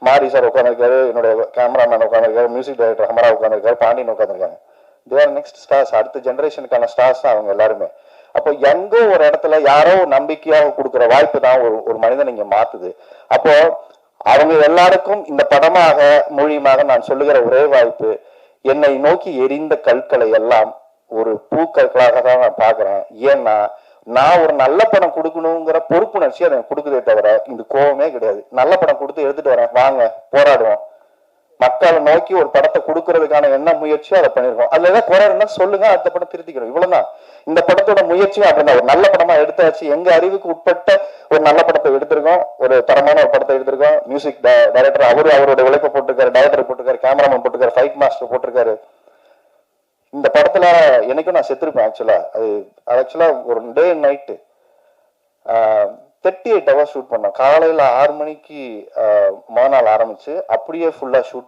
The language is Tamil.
மாரி சார் உட்காந்துருக்காரு, என்னுடைய கேமராமேன் உட்காந்துருக்காரு, மியூசிக் டைரக்டர் ஹமரா உட்காந்துருக்காரு, பாண்டியன் உட்காந்துருக்காங்க. தேர் நெக்ஸ்ட் ஸ்டார்ஸ், அடுத்த ஜென்ரேஷனுக்கான ஸ்டார்ஸ் தான் அவங்க எல்லாருமே. அப்போ எங்கோ ஒரு இடத்துல யாரோ நம்பிக்கையாக கொடுக்குற வாய்ப்பு தான் ஒரு மனிதன் இங்க மாத்துது. அப்போ அவங்க எல்லாருக்கும் இந்த படமாக மொழியுமாக நான் சொல்லுகிற ஒரே வாய்ப்பு, என்னை நோக்கி எரிந்த கற்களை எல்லாம் ஒரு பூக்களாக தான் நான் பாக்குறேன். ஏன்னா நான் ஒரு நல்ல படம் கொடுக்கணுங்கிற பொறுப்புணர்ச்சி அதை கொடுக்குதே தவிர இந்த கோபமே கிடையாது. நல்ல படம் கொடுத்து எடுத்துட்டு வரேன், வாங்க போராடுவோம், மக்களை நோக்கி ஒரு படத்தை கொடுக்கறதுக்கான என்ன முயற்சியோ அதை பண்ணிருக்கோம். அதுல ஏதாவது குறை இருந்தா சொல்லுங்க, அடுத்த படம் திருத்திக்கிறோம், இவ்வளவுதான். இந்த படத்தோட முயற்சியும் அப்படின்னா ஒரு நல்ல படமா எடுத்தாச்சு, எங்க அறிவுக்கு உட்பட்ட ஒரு நல்ல படத்தை எடுத்திருக்கோம், ஒரு தரமான ஒரு படத்தை எடுத்திருக்கோம். மியூசிக் டைரக்டர் அவருடைய உழைப்பை போட்டிருக்காரு, டைரக்டர் போட்டிருக்காரு, கேமராமேன் போட்டிருக்காரு, ஃபைட் மாஸ்டர் போட்டிருக்காரு. இந்த படத்துல எனக்கும் நான் செத்துருப்பேன் ஆக்சுவலா. அது ஆக்சுவலா ஒரு டே நைட்டு 38 hours ஷூட் பண்ணோம். காலையில 6 மணிக்கு மறுநாள் ஆரம்பிச்சு அப்படியே ஃபுல்லா ஷூட்